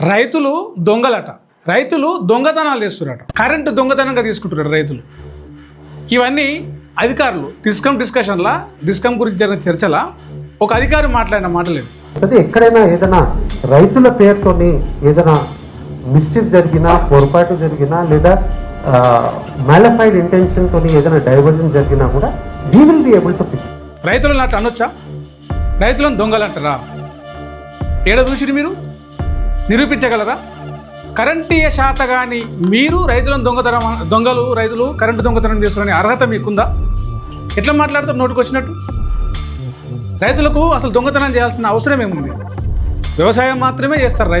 రైతులు దొంగలట, రైతులు దొంగతనాలు చేస్తున్నారట, కరెంటు దొంగతనంగా తీసుకుంటున్నారు రైతులు. ఇవన్నీ అధికారులు డిస్కమ్ గురించి జరిగిన చర్చల ఒక అధికారి మాట్లాడిన మాటలేదు. అదే ఎక్కడైనా ఏదైనా రైతుల పేరుతోని ఏదైనా మిస్టేక్ జరిగినా, పొరపాటు జరిగినా, లేదా మ్యాలిఫైడ్ ఇంటెన్షన్ తోని ఏదైనా డైవర్జన్ జరిగినా కూడా we will be able to fix. రైతులను అట్లా అనొచ్చా? రైతులను దొంగలు అంటారా? ఏడ చూసిరు మీరు? నిరూపించగలరా? కరెంటు శాత కానీ మీరు రైతులను రైతులు కరెంటు దొంగతనం చేస్తున్నారని అర్హత మీకుందా? ఎట్లా మాట్లాడతారు నోటికి వచ్చినట్టు? రైతులకు అసలు దొంగతనం చేయాల్సిన అవసరం ఏముంది? వ్యవసాయం మాత్రమే చేస్తారు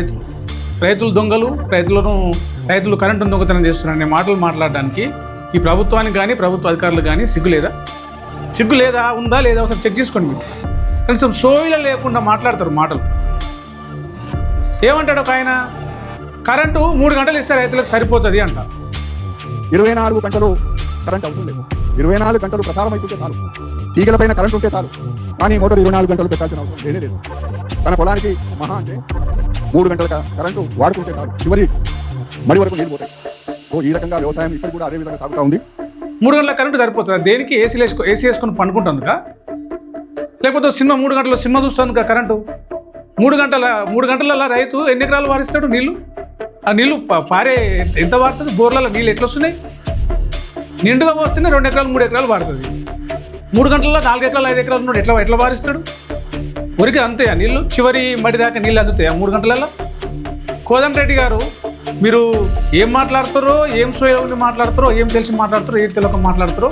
రైతులు దొంగలు, రైతులు కరెంటు దొంగతనం చేస్తున్నారనే మాటలు మాట్లాడడానికి ఈ ప్రభుత్వానికి కానీ ప్రభుత్వ అధికారులు కానీ సిగ్గు లేదా ఉందా లేదా ఒకసారి చెక్ చేసుకోండి. మీరు కనీసం సోయిల లేకుండా మాట్లాడతారు మాటలు. ఏమంటాడు ఒక ఆయన, కరెంటు 3 గంటలు ఇస్తే రైతులకు సరిపోతుంది అంట. 24 గంటలు కరెంట్ అవసరం లేదు. 24 గంటలు ప్రసారం అయిపోతే చాలు. తీగల పైన కరెంట్ ఉంటే చాలు. కానీ మోటార్ 24 గంటలు పెట్టాల్సిన అవసరం లేనే లేదు. తన పొలానికి మహా అంటే 3 గంటల కరెంటు వాడుకుంటే చాలు. చివరి మడి వరకు నీళ్ళు పోతాయి. సో ఈ రకంగా వ్యవసాయం ఇప్పుడు కూడా అదే విధంగా సాగుతూ ఉంది. 3 గంటల కరెంటు సరిపోతుంది. దేనికి? ఏసీ వేసుకొని పండుకుంటుందిగా, లేకపోతే 3 గంటల సినిమా చూస్తుందిగా కరెంటు. 3 గంటల రైతు ఎన్ని ఎకరాలు వారిస్తాడు నీళ్ళు? ఆ నీళ్ళు పారే ఎంత వాడుతుంది? బోర్లలో నీళ్ళు ఎట్లా వస్తున్నాయి? నిండుగా పోస్తేనే 2 ఎకరాలు 3 ఎకరాలు వాడుతుంది. 3 గంటల్లో 4 ఎకరాలు 5 ఎకరాలు ఉన్నాడు ఎట్లా వారిస్తాడు? ఊరికి అంతే ఆ నీళ్ళు, చివరి మడి దాకా నీళ్ళు అందుతాయి 3 గంటలలో. కోదండరెడ్డి గారు, మీరు ఏం మాట్లాడతారో, ఏం సోయని మాట్లాడతారో, ఏం తెలిసి మాట్లాడతారో, ఏం తెలియక మాట్లాడతారో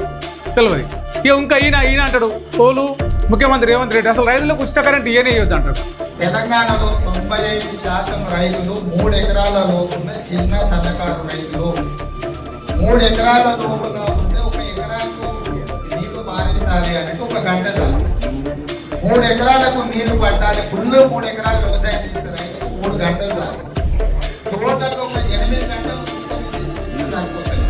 తెలియదు. ఇంకా ఈయన అంటాడు, తోలు ముఖ్యమంత్రి రేవంత్ రెడ్డి అసలు రైతులకు ఉచిత కరెంట్ ఇయనే ఇవ్వద్దు అంటాడు. తెలంగాణలో 95% రైతులు 3 ఎకరాల లోపున్న చిన్న సన్నకారు రైతులు. 3 ఎకరాల లోపల ఉంటే 1 ఎకరాకు నీళ్లు పారించాలి అంటే 1 గంట చాలు. 3 ఎకరాలకు నీళ్లు పట్టాలి. ఫుల్ 3 ఎకరాలు వ్యవసాయం చేస్తే రైతుకు 3 గంటలు చాలు. టోటల్ 8 గంటలు సరిపోతుంది.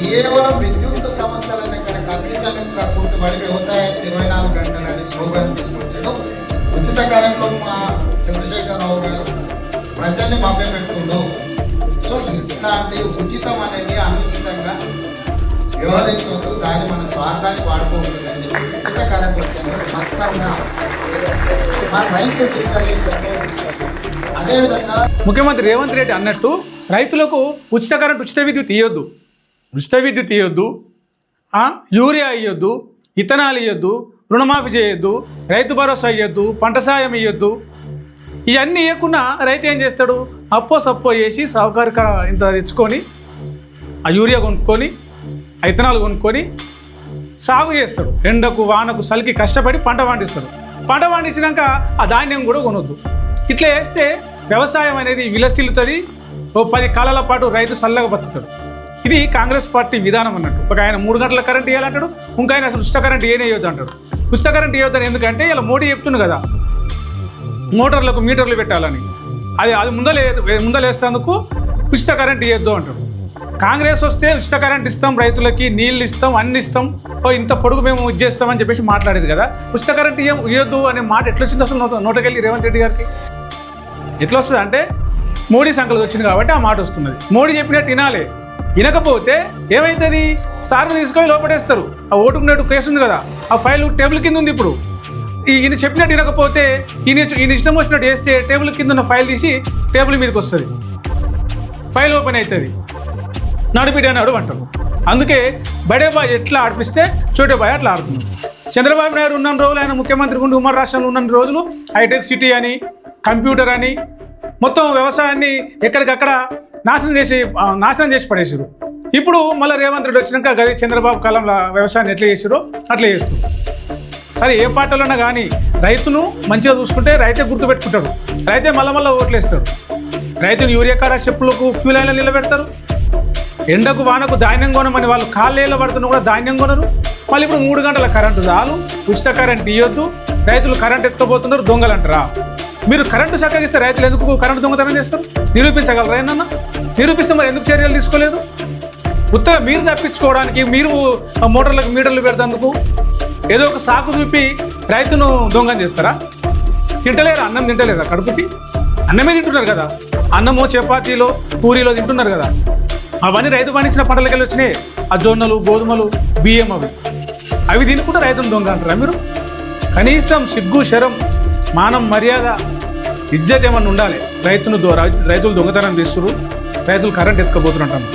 కేవలం విద్యుత్ సంస్థల దగ్గర కమిషన్ గుర్తుపడి వ్యవసాయం 24 గంటలని స్లోగన్ తీసుకొచ్చాడు. ఉచిత కరెంట్లో మా చంద్రశేఖరరావు గారు ప్రజల్ని మభ్యపెడుతుండు. సో ఇట్లాంటి ఉచితం అనేది అనుచితంగా వ్యవహరించదు. దాన్ని మన స్వార్థాన్ని వాడుకోకూడదని చెప్పి ఉచిత కరెంట్ వచ్చాను స్పష్టంగా మన రైతు డిక్లరేషన్. అదేవిధంగా ముఖ్యమంత్రి రేవంత్ రెడ్డి అన్నట్టు రైతులకు ఉచిత కరెంట్, ఉచిత విద్యుత్ ఇవ్వద్దు, యూరియా ఇవ్వద్దు, ఇథనాల్ ఇవ్వద్దు, రుణమాఫీ చేయొద్దు, రైతు భరోసా ఇవ్వద్దు, పంట సాయం ఇవ్వద్దు. ఇవన్నీ ఇవ్వకుండా రైతు ఏం చేస్తాడు? సప్పో చేసి సౌకర్య ఇంత తెచ్చుకొని ఆ యూరియా కొనుక్కొని, ఆ ఇథనాల్ కొనుక్కొని సాగు చేస్తాడు. ఎండకు వానకు చలికి కష్టపడి పంట పండిస్తాడు. పంట పండించినాక ఆ ధాన్యం కూడా కొనొద్దు. ఇట్లా చేస్తే వ్యవసాయం అనేది విలసిల్లుతుంది. 10 కాలాల పాటు రైతు చల్లగా బతుకుతాడు. ఇది కాంగ్రెస్ పార్టీ విధానం అన్నట్టు. ఒక ఆయన 3 గంటల కరెంట్ ఇవ్వాలంటాడు, ఇంకా ఆయన అసలు ఉచిత కరెంట్ ఏనే ఇవ్వద్దు అంటాడు. ఉచిత కరెంట్ ఇవ్వద్దని ఎందుకంటే ఇలా మోడీ చెప్తుంది కదా, మోటార్లకు మీటర్లు పెట్టాలని. అది ముందలేస్తేందుకు ఉచిత కరెంట్ ఇవ్వద్దు అంటాడు. కాంగ్రెస్ వస్తే ఉచిత కరెంట్ ఇస్తాం, రైతులకి నీళ్ళు ఇస్తాం, అన్ని ఇస్తాం, ఇంత పొడుగు మేము ఇచ్చేస్తామని చెప్పేసి మాట్లాడేది కదా. ఉచిత కరెంట్ ఇవ్వద్దు అనే మాట ఎట్లా వచ్చింది అసలు నోటకెళ్ళి రేవంత్ రెడ్డి గారికి? ఎట్లా వస్తుంది అంటే మోడీ సంకల్పం వచ్చింది కాబట్టి ఆ మాట వస్తున్నది. మోడీ చెప్పినట్టు వినాలి. వినకపోతే ఏమవుతుంది? సార్లు తీసుకొని లోపడేస్తారు. ఆ ఓటుకున్నట్టు కేసు ఉంది కదా, ఆ ఫైల్ టేబుల్ కింద ఉంది. ఇప్పుడు ఈయన చెప్పినట్టు వినకపోతే ఈయన ఇష్టం వచ్చినట్టు వేస్తే టేబుల్ కింద ఉన్న ఫైల్ తీసి టేబుల్ మీదకి వస్తుంది, ఫైల్ ఓపెన్ అవుతుంది. నడిపిడి అన్నాడు అంటారు. అందుకే బడే బాయ్ ఎట్లా ఆడిపిస్తే చోటే బాయ్ అట్లా ఆడుతున్నాడు. చంద్రబాబు నాయుడు ఉన్న రోజులు, ఆయన ముఖ్యమంత్రి ఉండి ఉమ్మడి రాష్ట్రంలో ఉన్న రోజులు హైటెక్ సిటీ అని, కంప్యూటర్ అని మొత్తం వ్యవసాయాన్ని ఎక్కడికక్కడ నాశనం చేసి పడేసారు. ఇప్పుడు మళ్ళీ రేవంత్ రెడ్డి వచ్చినాక గది చంద్రబాబు కాలంలో వ్యవసాయాన్ని ఎట్లా చేసారో అట్లా చేస్తారు. సరే, ఏ పార్టీలోనా కానీ రైతును మంచిగా చూసుకుంటే రైతే గుర్తుపెట్టుకుంటాడు, రైతే మళ్ళీ ఓట్లు వేస్తాడు. రైతును యూరియా కాడ చెప్పులకు క్యూ లైన్లో నిలబెడతారు. ఎండకు వానకు ధాన్యం కొనమని వాళ్ళు కాళ్ళేళ్ళ పడుతున్నా కూడా ధాన్యం కొనరు. మళ్ళీ ఇప్పుడు 3 గంటల కరెంటు చాలు, ఉచిత కరెంట్ ఇవ్వద్దు, రైతులు కరెంట్ ఎత్తుకోబోతున్నారు, దొంగలు అంటారా? మీరు కరెంటు చక్కగిస్తే రైతులు ఎందుకు కరెంటు దొంగతనం చేస్తారు? నిరూపించగలరా? ఏందన్నా నిరూపిస్తే మరి ఎందుకు చర్యలు తీసుకోలేదు? ఉత్తగా మీరు తప్పించుకోవడానికి, మీరు మోటార్లకు మీటర్లు పెడతాందుకు ఏదో ఒక సాకు చూపి రైతును దొంగం చేస్తారా? తింటలేరా? అన్నం తింటలేదా కడుపుకి? అన్నమే తింటున్నారు కదా, అన్నమో చపాతీలో పూరీలో తింటున్నారు కదా. అవన్నీ రైతు పండించిన పంటలకెళ్ళి వచ్చినాయి. ఆ జొన్నలు, గోధుమలు, బియ్యం అవి తినుకుంటే రైతును దొంగ అంటారా మీరు? కనీసం సిగ్గు, శరం, మానం, మర్యాద, ఇజ్జత్ ఏమన్నా ఉండాలి. రైతులు దొంగతనం చేస్తున్నారు, రైతులు కరెంట్ ఎత్తుకపోతున్నట్టు.